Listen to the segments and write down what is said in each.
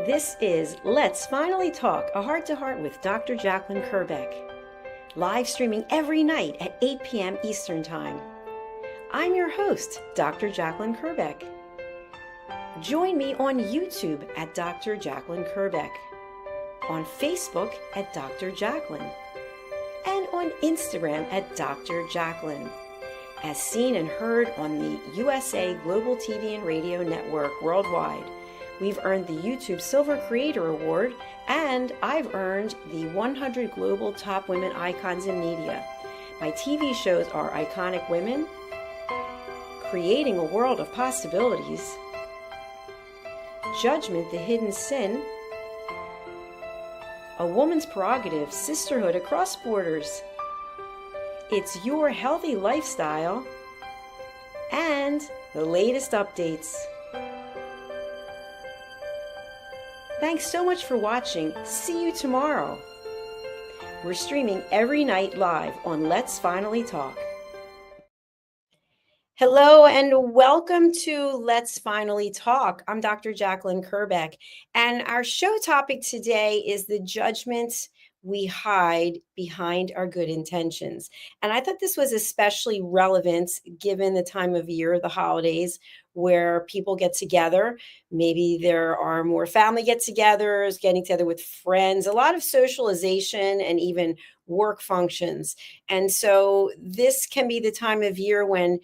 This is Let's Finally Talk, a heart-to-heart with Dr. Jacalyn Kerbeck, live streaming every night at 8 p.m. Eastern Time. I'm your host, Dr. Jacalyn Kerbeck. Join me on YouTube at Dr. Jacalyn Kerbeck, on Facebook at Dr. Jacalyn, and on Instagram at Dr. Jacalyn, as seen and heard on the USA Global TV and Radio Network worldwide. We've earned the YouTube Silver Creator Award, and I've earned the 100 Global Top Women Icons in Media. My TV shows are Iconic Women, Creating a World of Possibilities, Judgment, the Hidden Sin, A Woman's Prerogative, Sisterhood Across Borders, It's Your Healthy Lifestyle, and the latest updates. Thanks so much for watching. See you tomorrow. We're streaming every night live on Let's Finally Talk. Hello and welcome to Let's Finally Talk. I'm Dr. Jacalyn Kerbeck, and our show topic today is the judgment we hide behind our good intentions. And I thought this was especially relevant given the time of year, the holidays, where people get together. Maybe there are more family get-togethers, getting together with friends, a lot of socialization and even work functions. And so this can be the time of year when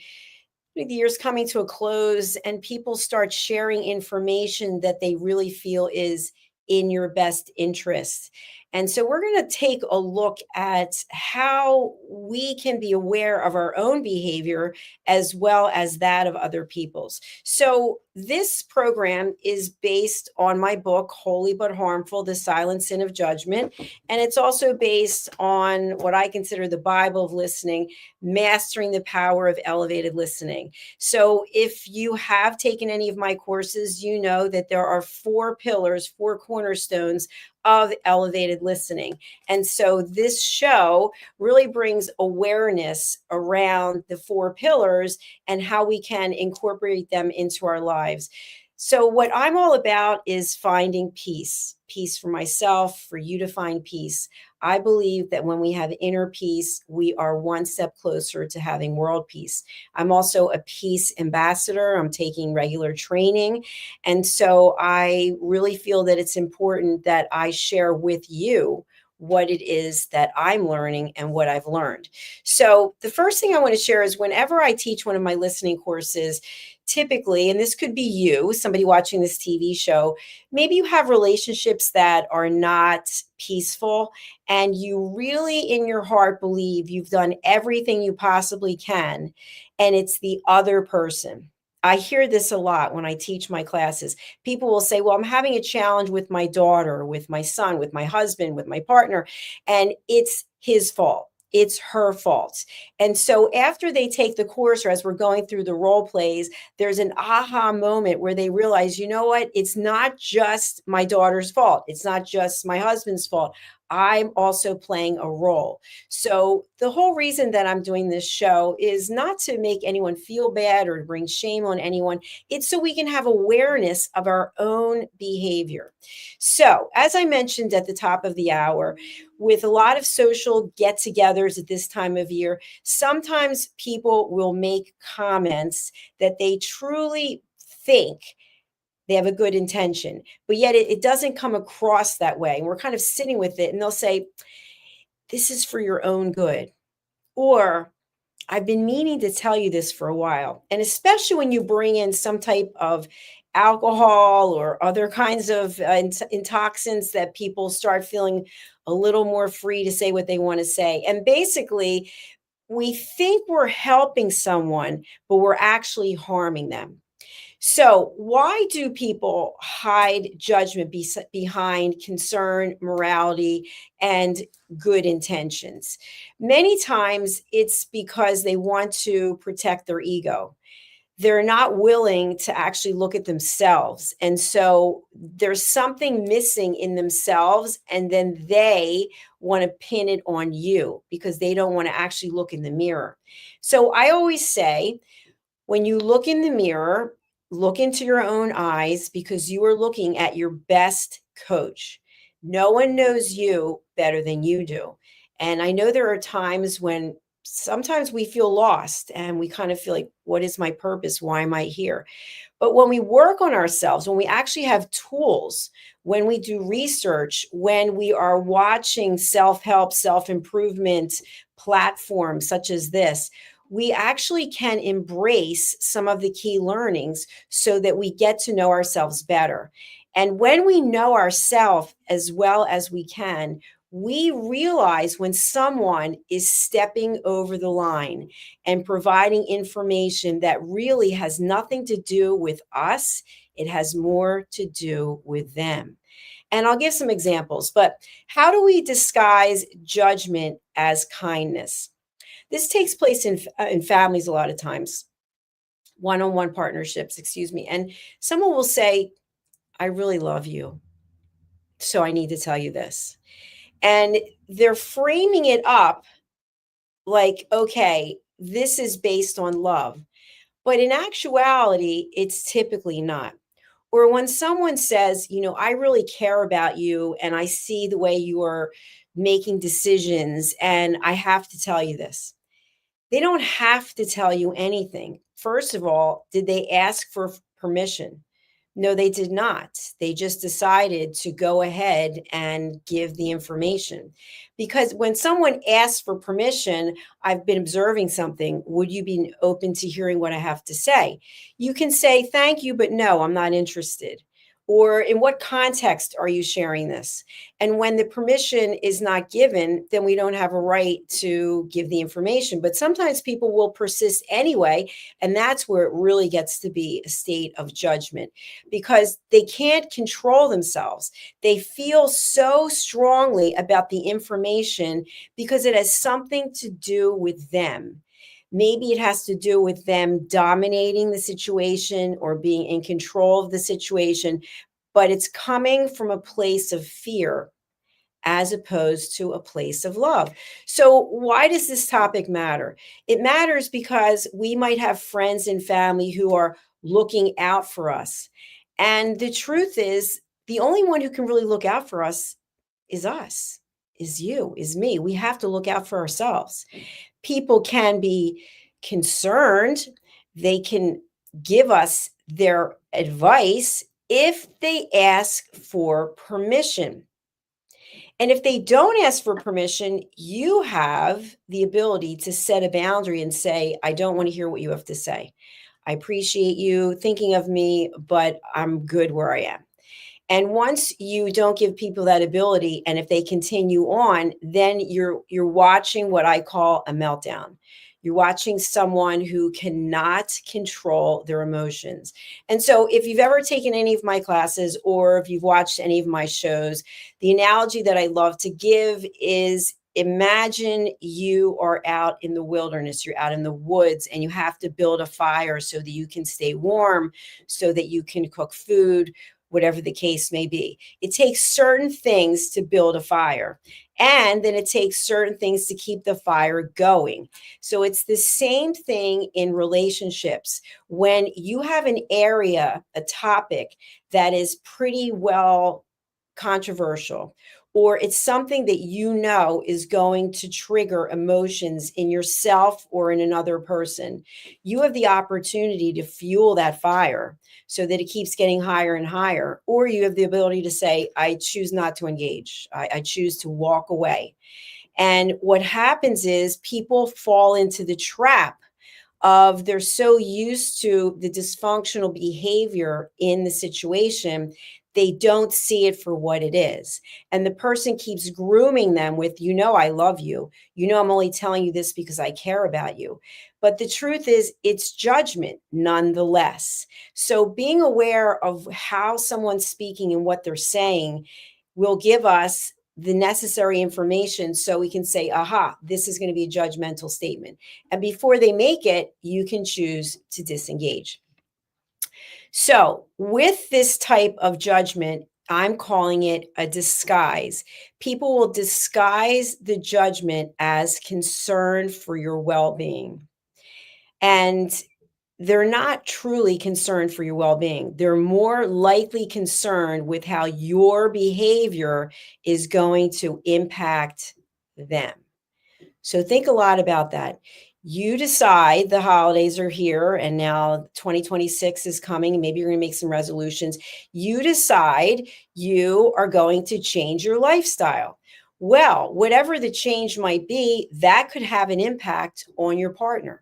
the year's coming to a close and people start sharing information that they really feel is in your best interest. And so we're going to take a look at how we can be aware of our own behavior as well as that of other people's. So this program is based on my book, Holy But Harmful, The Silent Sin of Judgment. And it's also based on what I consider the Bible of listening, Mastering the Power of Elevated Listening. So if you have taken any of my courses, you know that there are 4 pillars, 4 cornerstones of elevated listening. And so this show really brings awareness around the 4 pillars and how we can incorporate them into our lives. So what I'm all about is finding peace for myself, for you to find peace. I believe that when we have inner peace, we are one step closer to having world peace. I'm also a peace ambassador. I'm taking regular training. And so I really feel that it's important that I share with you what it is that I'm learning and what I've learned. So the first thing I want to share is whenever I teach one of my listening courses, typically, and this could be you, somebody watching this TV show, maybe you have relationships that are not peaceful and you really in your heart believe you've done everything you possibly can, and it's the other person. I hear this a lot when I teach my classes. People will say, well, I'm having a challenge with my daughter, with my son, with my husband, with my partner, and it's his fault. It's her fault. And so after they take the course, or as we're going through the role plays, there's an aha moment where they realize, you know what? It's not just my daughter's fault. It's not just my husband's fault. I'm also playing a role. So the whole reason that I'm doing this show is not to make anyone feel bad or to bring shame on anyone. It's so we can have awareness of our own behavior. So as I mentioned at the top of the hour, with a lot of social get-togethers at this time of year, sometimes people will make comments that they truly think they have a good intention, but yet it doesn't come across that way. And we're kind of sitting with it and they'll say, this is for your own good. Or I've been meaning to tell you this for a while. And especially when you bring in some type of alcohol or other kinds of intoxicants that people start feeling a little more free to say what they want to say. And basically, we think we're helping someone, but we're actually harming them. So why do people hide judgment behind concern, morality, and good intentions? Many times it's because they want to protect their ego. They're not willing to actually look at themselves. And so there's something missing in themselves, and then they want to pin it on you because they don't want to actually look in the mirror. So I always say, when you look in the mirror, Look into your own eyes because you are looking at your best coach. No one knows you better than you do. And I know there are times when sometimes we feel lost and we kind of feel like, what is my purpose? Why am I here? But when we work on ourselves, when we actually have tools, when we do research, when we are watching self help, self improvement platforms such as this, we actually can embrace some of the key learnings so that we get to know ourselves better. And when we know ourselves as well as we can, we realize when someone is stepping over the line and providing information that really has nothing to do with us. It has more to do with them. And I'll give some examples, but how do we disguise judgment as kindness? This takes place in families a lot of times, one on one partnerships, excuse me. And someone will say, I really love you. So I need to tell you this. And they're framing it up like, okay, this is based on love. But in actuality, it's typically not. Or when someone says, I really care about you and I see the way you are making decisions, and I have to tell you this. They don't have to tell you anything. First of all, did they ask for permission? No, they did not. They just decided to go ahead and give the information. Because when someone asks for permission, I've been observing something. Would you be open to hearing what I have to say? You can say, thank you, but no, I'm not interested. Or in what context are you sharing this? And when the permission is not given, then we don't have a right to give the information. But sometimes people will persist anyway. And that's where it really gets to be a state of judgment because they can't control themselves. They feel so strongly about the information because it has something to do with them. Maybe it has to do with them dominating the situation or being in control of the situation, but it's coming from a place of fear as opposed to a place of love. So, why does this topic matter? It matters because we might have friends and family who are looking out for us. And the truth is, the only one who can really look out for us, is you, is me. We have to look out for ourselves. People can be concerned, they can give us their advice if they ask for permission. And if they don't ask for permission, you have the ability to set a boundary and say, I don't want to hear what you have to say. I appreciate you thinking of me, but I'm good where I am. And once you don't give people that ability, and if they continue on, then you're watching what I call a meltdown. You're watching someone who cannot control their emotions. And so if you've ever taken any of my classes or if you've watched any of my shows, the analogy that I love to give is imagine you are out in the wilderness, you're out in the woods, and you have to build a fire so that you can stay warm, so that you can cook food, whatever the case may be. It takes certain things to build a fire, and then it takes certain things to keep the fire going. So it's the same thing in relationships. When you have an area, a topic that is pretty well controversial, or it's something that you know is going to trigger emotions in yourself or in another person, you have the opportunity to fuel that fire so that it keeps getting higher and higher. Or you have the ability to say, I choose not to engage, I choose to walk away. And what happens is people fall into the trap of they're so used to the dysfunctional behavior in the situation, they don't see it for what it is. And the person keeps grooming them with, I love you. I'm only telling you this because I care about you. But the truth is, it's judgment nonetheless. So being aware of how someone's speaking and what they're saying will give us the necessary information so we can say, aha, this is going to be a judgmental statement. And before they make it, you can choose to disengage. So, with this type of judgment, I'm calling it a disguise. People will disguise the judgment as concern for your well being. And they're not truly concerned for your well-being. They're more likely concerned with how your behavior is going to impact them. So think a lot about that. You decide the holidays are here and now 2026 is coming, and maybe you're going to make some resolutions. You decide you are going to change your lifestyle. Well, whatever the change might be, that could have an impact on your partner.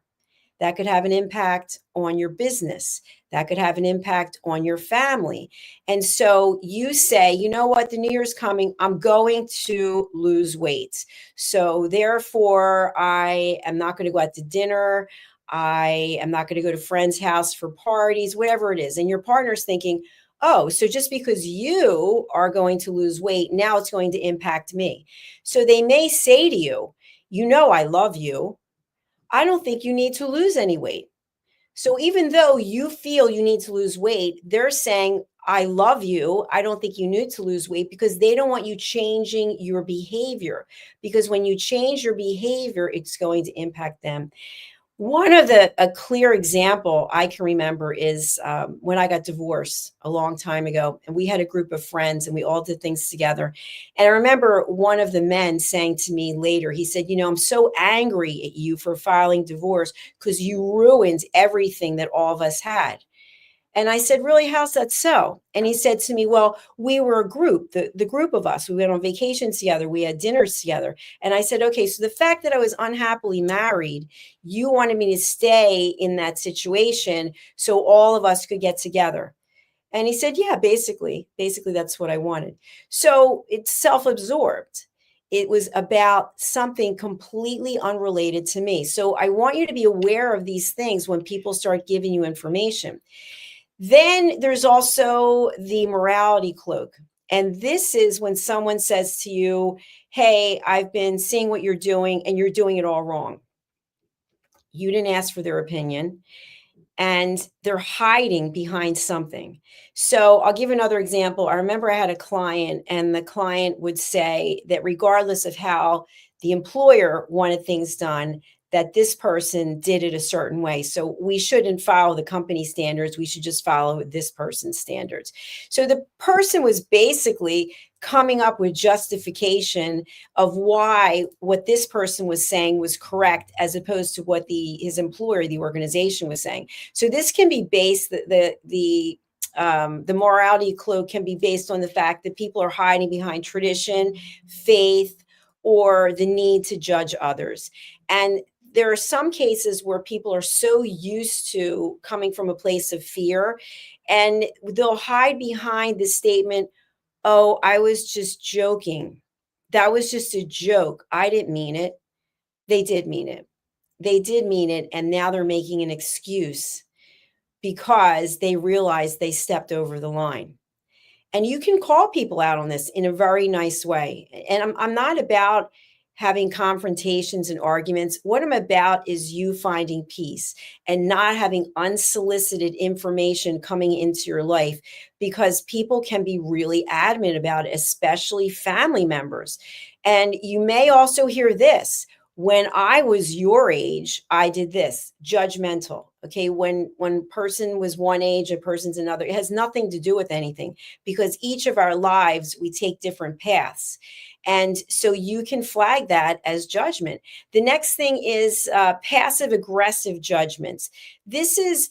That could have an impact on your business. That could have an impact on your family. And so you say, you know what, the new year's coming, I'm going to lose weight. So therefore, I am not going to go out to dinner. I am not going to go to friends' house for parties, whatever it is. And your partner's thinking, oh, so just because you are going to lose weight, now it's going to impact me. So they may say to you, you know, I love you. I don't think you need to lose any weight. So even though you feel you need to lose weight, they're saying, I love you. I don't think you need to lose weight, because they don't want you changing your behavior. Because when you change your behavior, it's going to impact them. One of a clear example I can remember is when I got divorced a long time ago, and we had a group of friends and we all did things together. And I remember one of the men saying to me later, he said, you know, I'm so angry at you for filing divorce because you ruined everything that all of us had. And I said, really, how's that so? And he said to me, well, we were a group, the group of us. We went on vacations together. We had dinners together. And I said, okay, so the fact that I was unhappily married, you wanted me to stay in that situation so all of us could get together. And he said, yeah, basically that's what I wanted. So it's self-absorbed. It was about something completely unrelated to me. So I want you to be aware of these things when people start giving you information. Then there's also the morality cloak. And this is when someone says to you, hey, I've been seeing what you're doing and you're doing it all wrong. You didn't ask for their opinion, and they're hiding behind something. So I'll give another example. I remember I had a client, and the client would say that regardless of how the employer wanted things done, that this person did it a certain way. So we shouldn't follow the company standards. We should just follow this person's standards. So the person was basically coming up with justification of why what this person was saying was correct, as opposed to what his employer, the organization, was saying. So this can be based, the morality cloak can be based on the fact that people are hiding behind tradition, faith, or the need to judge others. And there are some cases where people are so used to coming from a place of fear, and they'll hide behind the statement, oh, I was just joking. That was just a joke. I didn't mean it. They did mean it. They did mean it. And now they're making an excuse because they realized they stepped over the line. And you can call people out on this in a very nice way. And I'm not about having confrontations and arguments. What I'm about is you finding peace and not having unsolicited information coming into your life, because people can be really adamant about it, especially family members. And you may also hear this: when I was your age, I did this. Judgmental. Okay. When person was one age, a person's another. It has nothing to do with anything, because each of our lives, we take different paths. And so you can flag that as judgment. The next thing is passive aggressive judgments. This is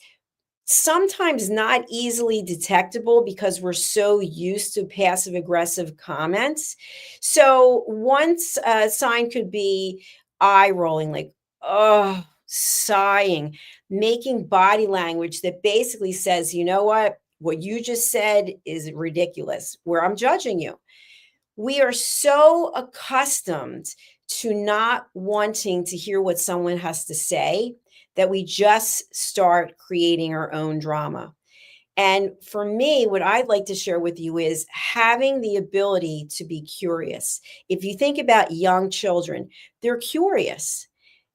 sometimes not easily detectable because we're so used to passive aggressive comments. So one sign could be eye rolling, like, oh, sighing, making body language that basically says, you know what you just said is ridiculous, where I'm judging you. We are so accustomed to not wanting to hear what someone has to say that we just start creating our own drama. And for me, what I'd like to share with you is having the ability to be curious. If you think about young children, they're curious.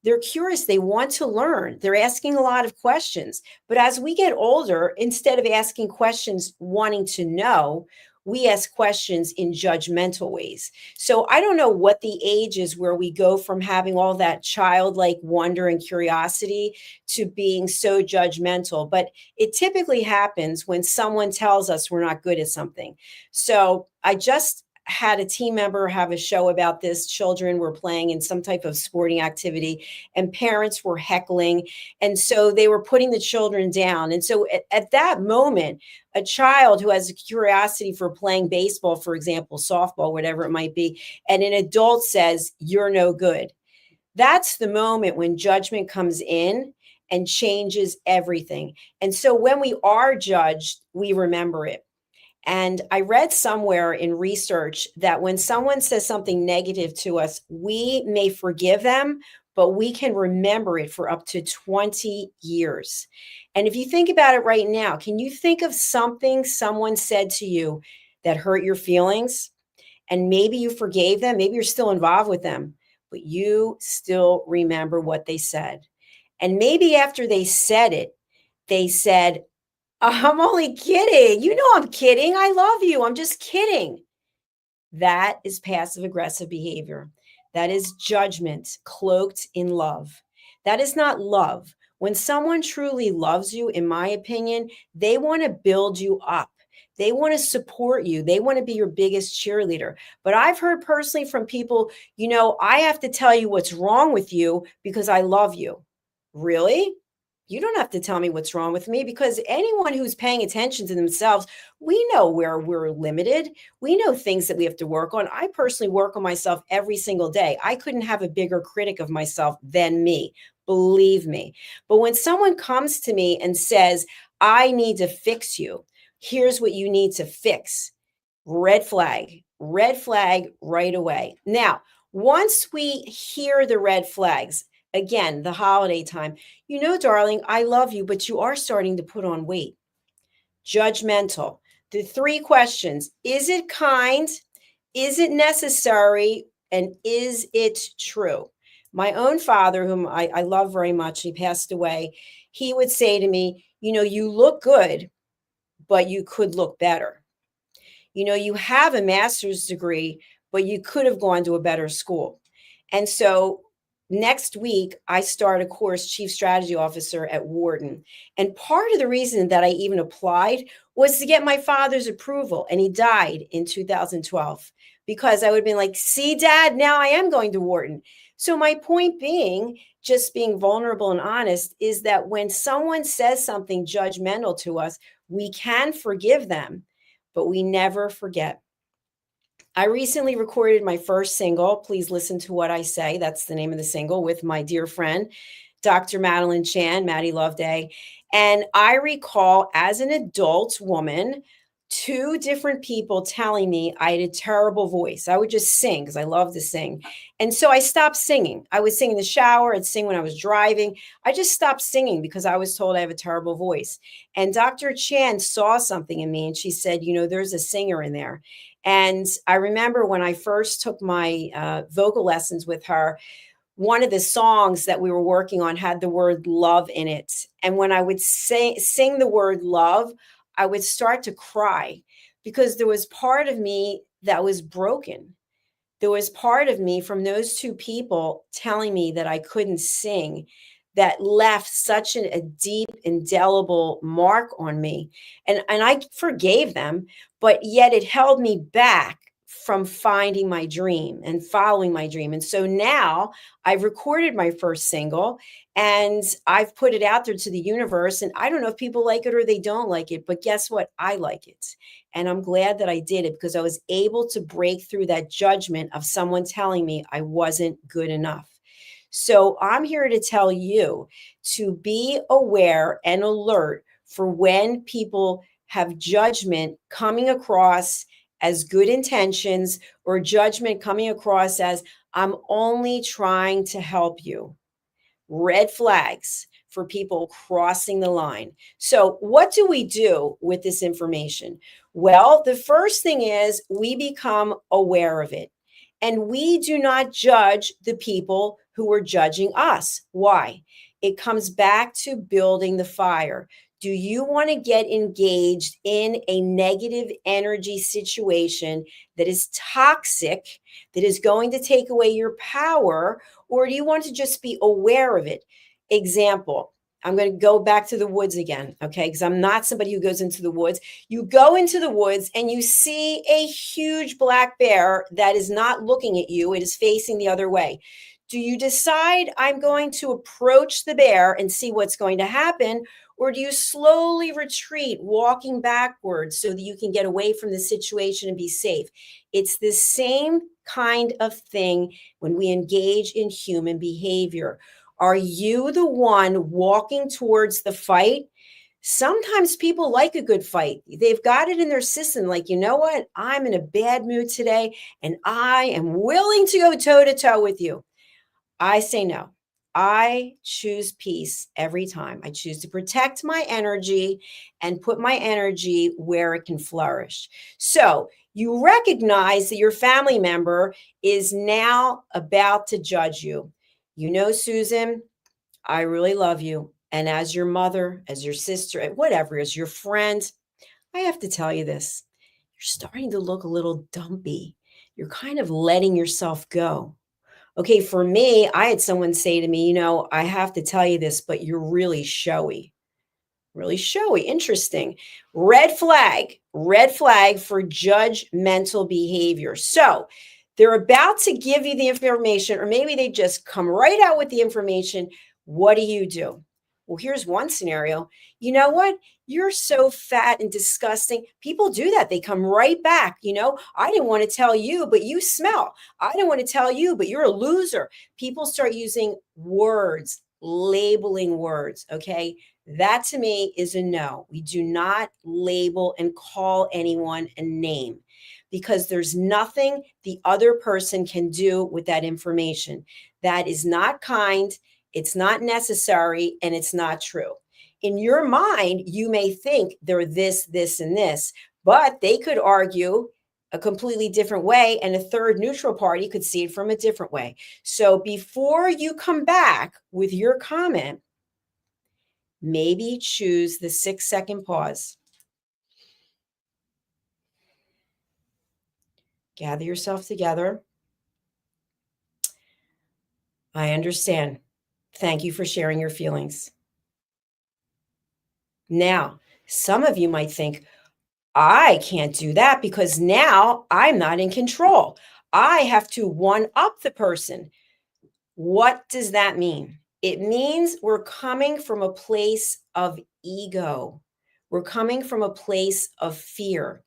They're curious. They want to learn. They're asking a lot of questions. But as we get older, instead of asking questions wanting to know, we ask questions in judgmental ways. So I don't know what the age is where we go from having all that childlike wonder and curiosity to being so judgmental, but it typically happens when someone tells us we're not good at something. So I just had a team member have a show about this. Children were playing in some type of sporting activity and parents were heckling. And so they were putting the children down. And so at that moment, a child who has a curiosity for playing baseball, for example, softball, whatever it might be, and an adult says, "You're no good." That's the moment when judgment comes in and changes everything. And so when we are judged, we remember it. And I read somewhere in research that when someone says something negative to us, we may forgive them, but we can remember it for up to 20 years. And if you think about it right now, can you think of something someone said to you that hurt your feelings? And maybe you forgave them, maybe you're still involved with them, but you still remember what they said. And maybe after they said it, they said, "I'm only kidding. You know I'm kidding. I love you. I'm just kidding." That is passive aggressive behavior. That is judgment cloaked in love. That is not love. When someone truly loves you, in my opinion, they want to build you up. They want to support you. They want to be your biggest cheerleader. But I've heard personally from people, I have to tell you what's wrong with you because I love you. Really? You don't have to tell me what's wrong with me, because anyone who's paying attention to themselves, we know where we're limited. We know things that we have to work on. I personally work on myself every single day. I couldn't have a bigger critic of myself than me, believe me. But when someone comes to me and says, "I need to fix you, here's what you need to fix," red flag right away. Now, once we hear the red flags, again, the holiday time, "Darling, I love you, but you are starting to put on weight." Judgmental. The three questions: is it kind? Is it necessary? And is it true? My own father, whom I love very much, he passed away, he would say to me, "You look good, but you could look better. You have a master's degree, but you could have gone to a better school." And so next week, I start a course, Chief Strategy Officer at Wharton. And part of the reason that I even applied was to get my father's approval. And he died in 2012 because I would have been like, "See, Dad, now I am going to Wharton." So my point being, just being vulnerable and honest, is that when someone says something judgmental to us, we can forgive them, but we never forget. I recently recorded my first single, "Please Listen to What I Say." That's the name of the single, with my dear friend, Dr. Madeline Chan, Maddie Loveday. And I recall, as an adult woman, two different people telling me I had a terrible voice. I would just sing because I love to sing. And so I stopped singing. I would sing in the shower, I'd sing when I was driving. I just stopped singing because I was told I have a terrible voice. And Dr. Chan saw something in me and she said, "There's a singer in there." And I remember when I first took my vocal lessons with her, one of the songs that we were working on had the word love in it. And when I would sing the word love, I would start to cry because there was part of me that was broken. There was part of me from those two people telling me that I couldn't sing that left such a deep, indelible mark on me. And I forgave them, but yet it held me back from finding my dream and following my dream. And so now I've recorded my first single and I've put it out there to the universe. And I don't know if people like it or they don't like it, but guess what? I like it. And I'm glad that I did it because I was able to break through that judgment of someone telling me I wasn't good enough. So I'm here to tell you to be aware and alert for when people have judgment coming across as good intentions, or judgment coming across as, "I'm only trying to help you." Red flags for people crossing the line. So, what do we do with this information? Well, the first thing is we become aware of it and we do not judge the people who are judging us. Why? It comes back to building the fire. Do you want to get engaged in a negative energy situation that is toxic, that is going to take away your power, or do you want to just be aware of it? Example, I'm going to go back to the woods again, okay? Because I'm not somebody who goes into the woods. You go into the woods and you see a huge black bear that is not looking at you, it is facing the other way. Do you decide I'm going to approach the bear and see what's going to happen? Or do you slowly retreat, walking backwards so that you can get away from the situation and be safe? It's the same kind of thing when we engage in human behavior. Are you the one walking towards the fight? Sometimes people like a good fight. They've got it in their system, like, you know what? I'm in a bad mood today and I am willing to go toe to toe with you. I say no. I choose peace every time. I choose to protect my energy and put my energy where it can flourish. So you recognize that your family member is now about to judge you. You know, Susan, I really love you. And as your mother, as your sister, whatever, as your friend, I have to tell you this. You're starting to look a little dumpy. You're kind of letting yourself go. Okay, for me, I had someone say to me, I have to tell you this, but you're really showy. Really showy. Interesting. Red flag for judgmental behavior. So they're about to give you the information, or maybe they just come right out with the information. What do you do? Well, here's one scenario. You know what? You're so fat and disgusting. People do that. They come right back. I didn't want to tell you, but you smell. I didn't want to tell you, but you're a loser. People start using words, labeling words. Okay. That to me is a no. We do not label and call anyone a name because there's nothing the other person can do with that information. That is not kind, it's not necessary, and it's not true. In your mind, you may think they're this, this, and this, but they could argue a completely different way, and a third neutral party could see it from a different way. So before you come back with your comment, maybe choose the 6-second pause. Gather yourself together. I understand. Thank you for sharing your feelings. Now, some of you might think, I can't do that because now I'm not in control. I have to one up the person. What does that mean? It means we're coming from a place of ego. We're coming from a place of fear.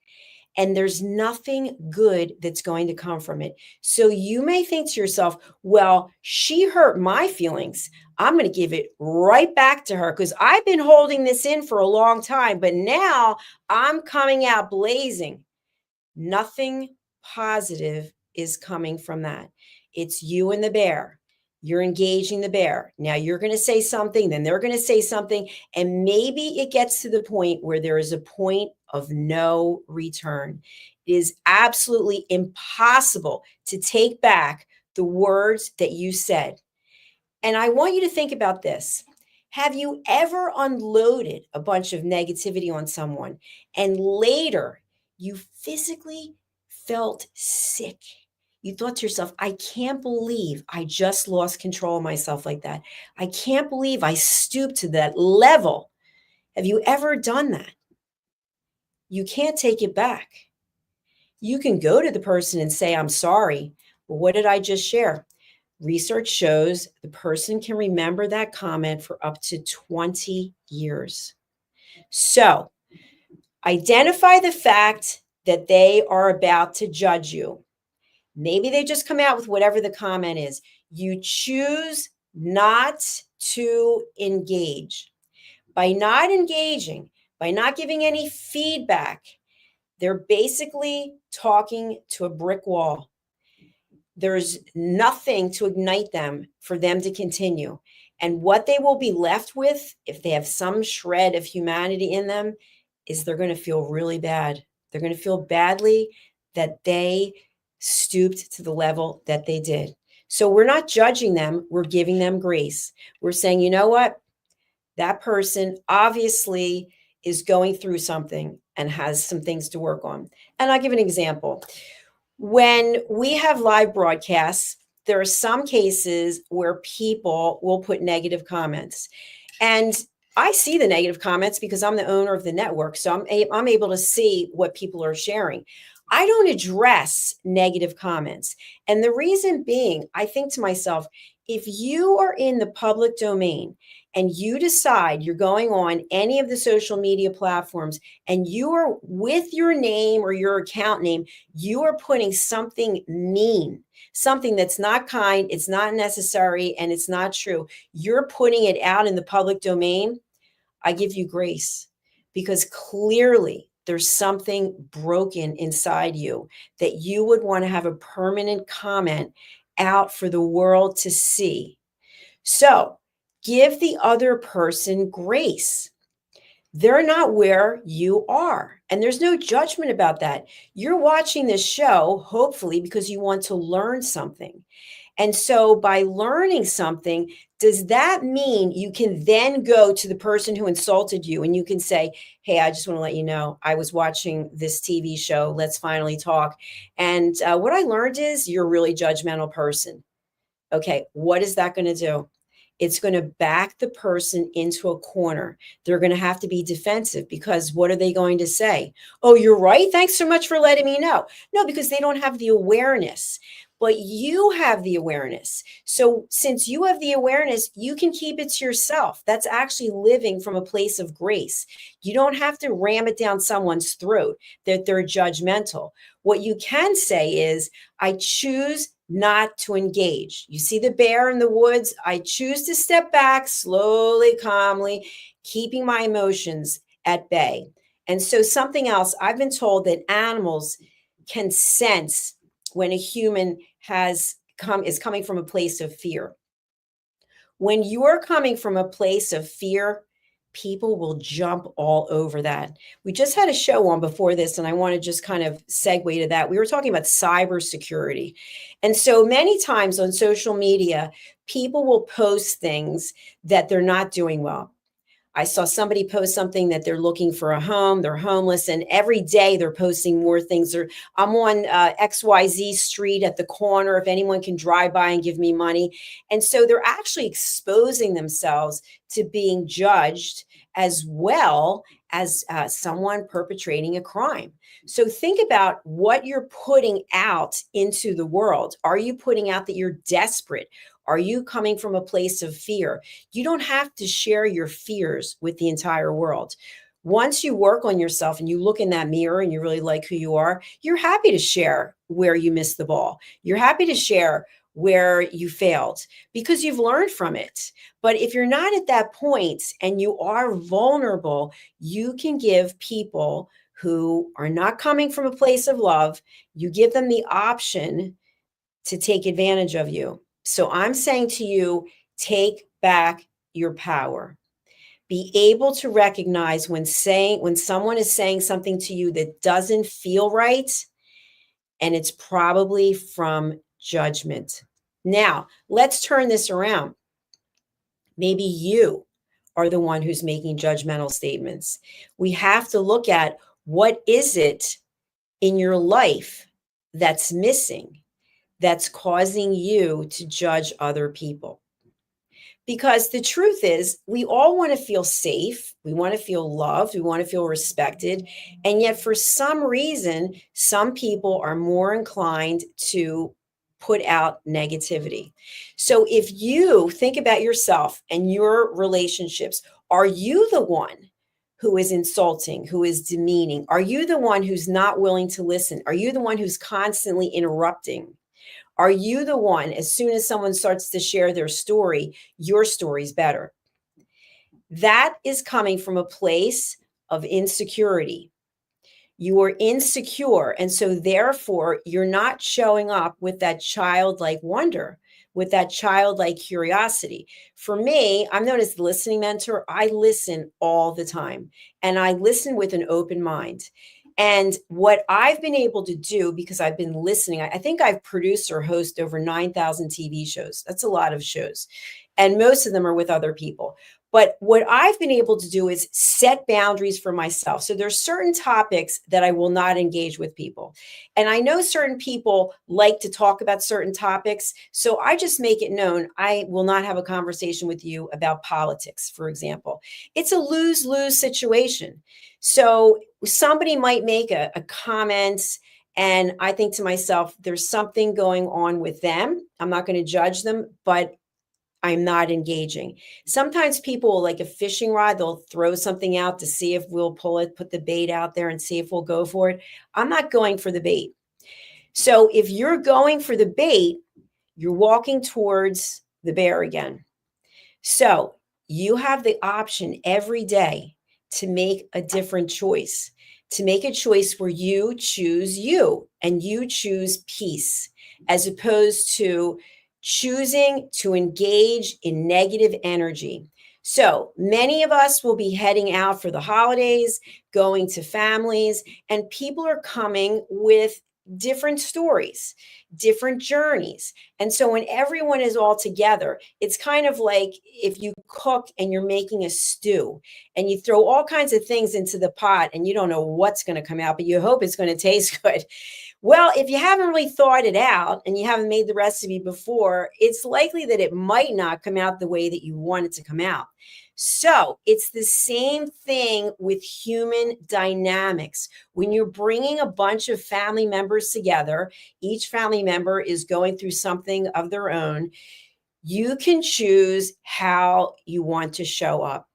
And there's nothing good that's going to come from it. So you may think to yourself, well, she hurt my feelings. I'm going to give it right back to her because I've been holding this in for a long time, but now I'm coming out blazing. Nothing positive is coming from that. It's you and the bear. You're engaging the bear. Now you're going to say something, then they're going to say something, and maybe it gets to the point where there is a point of no return. It is absolutely impossible to take back the words that you said. And I want you to think about this. Have you ever unloaded a bunch of negativity on someone and later you physically felt sick? You thought to yourself, I can't believe I just lost control of myself like that. I can't believe I stooped to that level. Have you ever done that? You can't take it back. You can go to the person and say, I'm sorry. But what did I just share? Research shows the person can remember that comment for up to 20 years. So identify the fact that they are about to judge you. Maybe they just come out with whatever the comment is. You choose not to engage. By not engaging, by not giving any feedback, they're basically talking to a brick wall. There's nothing to ignite them for them to continue. And what they will be left with, if they have some shred of humanity in them, is they're going to feel really bad. They're going to feel badly that they stooped to the level that they did. So we're not judging them. We're giving them grace. We're saying, you know what? That person obviously is going through something and has some things to work on. And I'll give an example. When we have live broadcasts, there are some cases where people will put negative comments. And I see the negative comments because I'm the owner of the network. So I'm able to see what people are sharing. I don't address negative comments. And the reason being, I think to myself, if you are in the public domain and you decide you're going on any of the social media platforms and you are with your name or your account name, you are putting something mean, something that's not kind, it's not necessary, and it's not true. You're putting it out in the public domain. I give you grace because clearly there's something broken inside you that you would want to have a permanent comment out for the world to see. So give the other person grace. They're not where you are. And there's no judgment about that. You're watching this show, hopefully, because you want to learn something. And so by learning something, does that mean you can then go to the person who insulted you and you can say, hey, I just want to let you know, I was watching this TV show. Let's finally talk. And what I learned is you're a really judgmental person. Okay, what is that going to do? It's going to back the person into a corner. They're going to have to be defensive because what are they going to say? Oh, you're right. Thanks so much for letting me know. No, because they don't have the awareness, but you have the awareness. So since you have the awareness, you can keep it to yourself. That's actually living from a place of grace. You don't have to ram it down someone's throat that they're judgmental. What you can say is, I choose not to engage. You see the bear in the woods? I choose to step back slowly, calmly, keeping my emotions at bay. And so something else, I've been told that animals can sense when a human is coming from a place of fear. When you're coming from a place of fear, people will jump all over that. We just had a show on before this, and I want to just kind of segue to that. We were talking about cybersecurity. And so many times on social media, people will post things that they're not doing well. I saw somebody post something that they're looking for a home, they're homeless, and every day they're posting more things. I'm on XYZ street at the corner, if anyone can drive by and give me money. And so they're actually exposing themselves to being judged as well as someone perpetrating a crime. So think about what you're putting out into the world. Are you putting out that you're desperate? Are you coming from a place of fear? You don't have to share your fears with the entire world. Once you work on yourself and you look in that mirror and you really like who you are, you're happy to share where you missed the ball. You're happy to share where you failed because you've learned from it. But if you're not at that point and you are vulnerable, you can give people who are not coming from a place of love, you give them the option to take advantage of you. So I'm saying to you, take back your power. Be able to recognize when someone is saying something to you that doesn't feel right, and it's probably from judgment. Now, let's turn this around. Maybe you are the one who's making judgmental statements. We have to look at what is it in your life that's missing, that's causing you to judge other people. Because the truth is, we all want to feel safe. We want to feel loved. We want to feel respected. And yet, for some reason, some people are more inclined to put out negativity. So, if you think about yourself and your relationships, are you the one who is insulting, who is demeaning? Are you the one who's not willing to listen? Are you the one who's constantly interrupting? Are you the one, as soon as someone starts to share their story, your story's better? That is coming from a place of insecurity. You are insecure. And so, therefore, you're not showing up with that childlike wonder, with that childlike curiosity. For me, I'm known as the listening mentor. I listen all the time and I listen with an open mind. And what I've been able to do, because I've been listening, I think I've produced or hosted over 9,000 TV shows. That's a lot of shows. And most of them are with other people. But what I've been able to do is set boundaries for myself. So there's certain topics that I will not engage with people. And I know certain people like to talk about certain topics. So I just make it known I will not have a conversation with you about politics, for example. It's a lose lose situation. So somebody might make a comment, and I think to myself, there's something going on with them. I'm not going to judge them, but I'm not engaging. Sometimes people like a fishing rod, they'll throw something out to see if we'll pull it, put the bait out there and see if we'll go for it. I'm not going for the bait. So if you're going for the bait, you're walking towards the bear again. So you have the option every day to make a different choice, to make a choice where you choose you and you choose peace, as opposed to choosing to engage in negative energy. So many of us will be heading out for the holidays, going to families, and people are coming with different stories, different journeys. And so when everyone is all together, it's kind of like if you cook and you're making a stew and you throw all kinds of things into the pot and you don't know what's going to come out, but you hope it's going to taste good. Well, if you haven't really thought it out and you haven't made the recipe before, it's likely that it might not come out the way that you want it to come out. So it's the same thing with human dynamics. When you're bringing a bunch of family members together, each family member is going through something of their own. You can choose how you want to show up.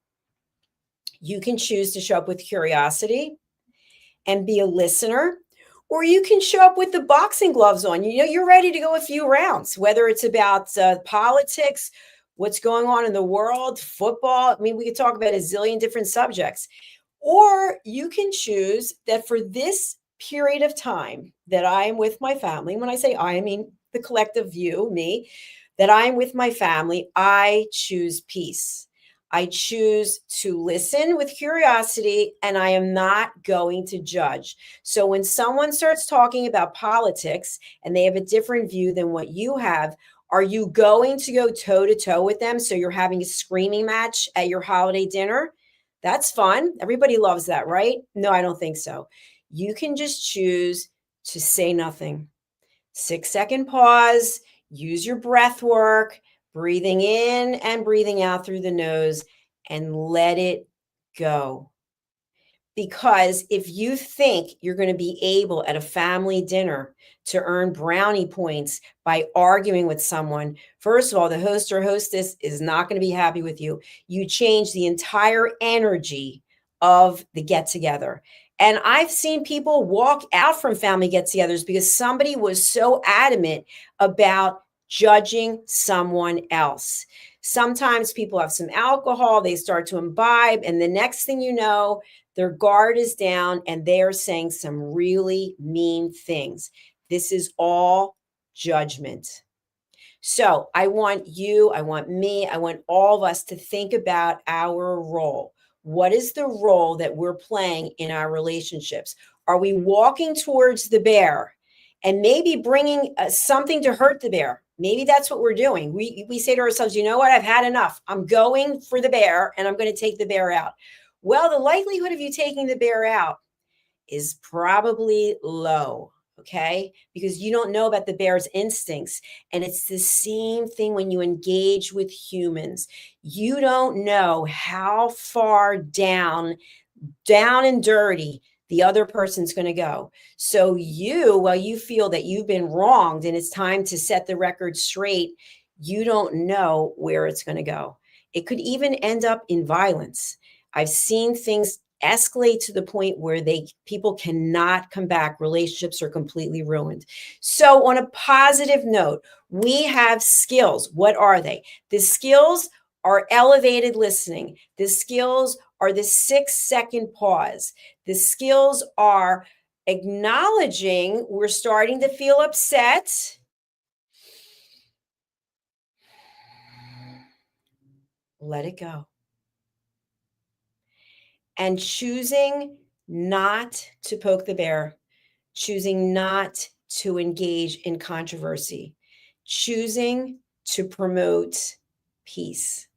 You can choose to show up with curiosity and be a listener, or you can show up with the boxing gloves on. You know, you're ready to go a few rounds, whether it's about politics, what's going on in the world, football. I mean, we could talk about a zillion different subjects. Or you can choose that for this period of time that I am with my family, when I say I mean the collective view, me, that I'm with my family, I choose peace. I choose to listen with curiosity, and I am not going to judge. So when someone starts talking about politics and they have a different view than what you have, are you going to go toe to toe with them? So you're having a screaming match at your holiday dinner? That's fun. Everybody loves that, right? No, I don't think so. You can just choose to say nothing. 6-second pause, use your breath work, breathing in and breathing out through the nose, and let it go. Because if you think you're going to be able at a family dinner to earn brownie points by arguing with someone, first of all, the host or hostess is not going to be happy with you. You change the entire energy of the get together. And I've seen people walk out from family get togethers because somebody was so adamant about judging someone else. Sometimes people have some alcohol, they start to imbibe, and the next thing you know, their guard is down and they're saying some really mean things. This is all judgment. So I want you, I want me, I want all of us to think about our role. What is the role that we're playing in our relationships? Are we walking towards the bear and maybe bringing something to hurt the bear? Maybe that's what we're doing. We say to ourselves, you know what? I've had enough. I'm going for the bear and I'm going to take the bear out. Well, the likelihood of you taking the bear out is probably low. Okay. Because you don't know about the bear's instincts. And it's the same thing when you engage with humans. You don't know how far down and dirty the other person's going to go. So while you feel that you've been wronged and it's time to set the record straight, you don't know where it's going to go. It could even end up in violence. I've seen things escalate to the point where people cannot come back. Relationships are completely ruined. So on a positive note, we have skills. What are they? The skills are elevated listening. The skills are the 6-second pause. The skills are acknowledging we're starting to feel upset. Let it go. And choosing not to poke the bear, choosing not to engage in controversy, choosing to promote peace.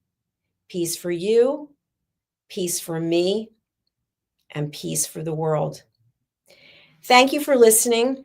Peace for you, peace for me, and peace for the world. Thank you for listening.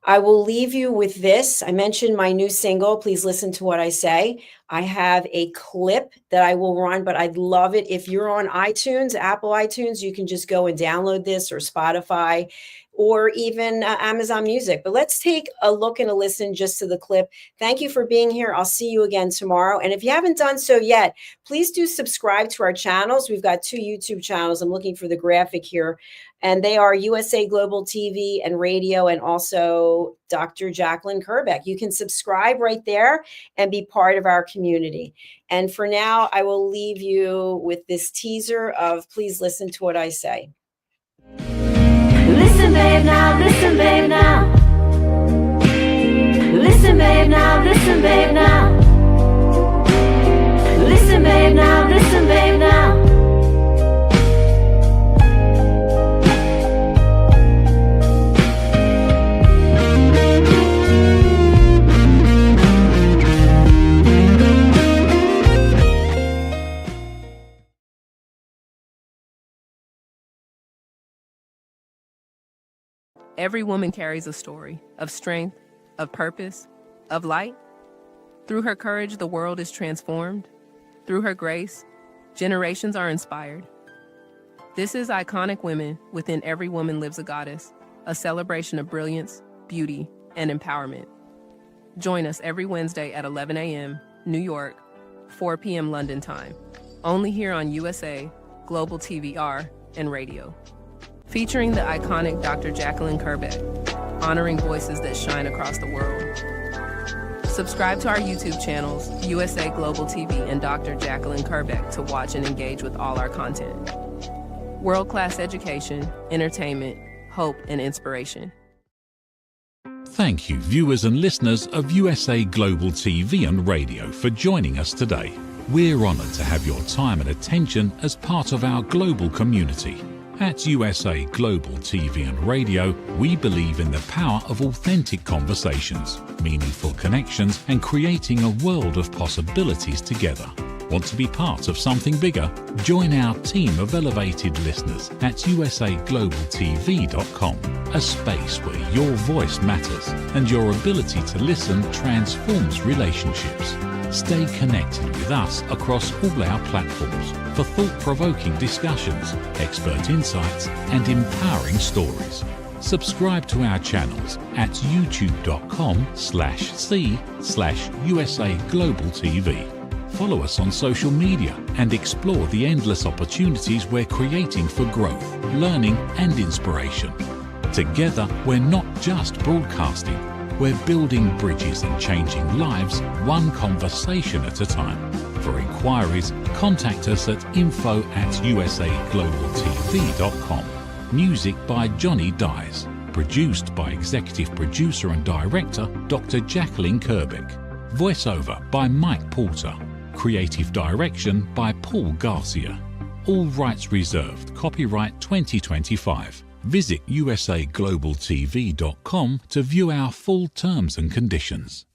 I will leave you with this. I mentioned my new single. Please listen to what I say. I have a clip that I will run, but I'd love it if you're on iTunes, Apple iTunes, you can just go and download this, or Spotify, or even Amazon Music. But let's take a look and a listen just to the clip. Thank you for being here. I'll see you again tomorrow. And if you haven't done so yet, please do subscribe to our channels. We've got 2 YouTube channels. I'm looking for the graphic here. And they are USA Global TV and Radio, and also Dr. Jacalyn Kerbeck. You can subscribe right there and be part of our community. And for now, I will leave you with this teaser of Please Listen to What I Say. Listen, babe, now, listen, babe, now. Listen, babe, now, listen, babe, now. Listen, babe, now, listen, babe, now. Every woman carries a story of strength, of purpose, of light. Through her courage, the world is transformed. Through her grace, generations are inspired. This is Iconic Women. Within every woman lives a goddess, a celebration of brilliance, beauty, and empowerment. Join us every Wednesday at 11 a.m. New York, 4 p.m. London time, only here on USA, Global TVR, and Radio. Featuring the iconic Dr. Jacalyn Kerbeck, honoring voices that shine across the world. Subscribe to our YouTube channels, USA Global TV and Dr. Jacalyn Kerbeck, to watch and engage with all our content. World-class education, entertainment, hope, and inspiration. Thank you, viewers and listeners of USA Global TV and Radio, for joining us today. We're honored to have your time and attention as part of our global community. At USA Global TV and Radio, we believe in the power of authentic conversations, meaningful connections, and creating a world of possibilities together. Want to be part of something bigger? Join our team of elevated listeners at usaglobaltv.com, a space where your voice matters and your ability to listen transforms relationships. Stay connected with us across all our platforms for thought-provoking discussions, expert insights, and empowering stories. Subscribe to our channels at youtube.com/c/USA Global TV. Follow us on social media and explore the endless opportunities we're creating for growth, learning, and inspiration. Together, we're not just broadcasting. We're building bridges and changing lives, one conversation at a time. For inquiries, contact us at info@usaglobaltv.com. Music by Johnny Dies. Produced by Executive Producer and Director Dr. Jacalyn Kerbeck. Voiceover by Mike Porter. Creative Direction by Paul Garcia. All rights reserved. Copyright 2025. Visit usaglobaltv.com to view our full terms and conditions.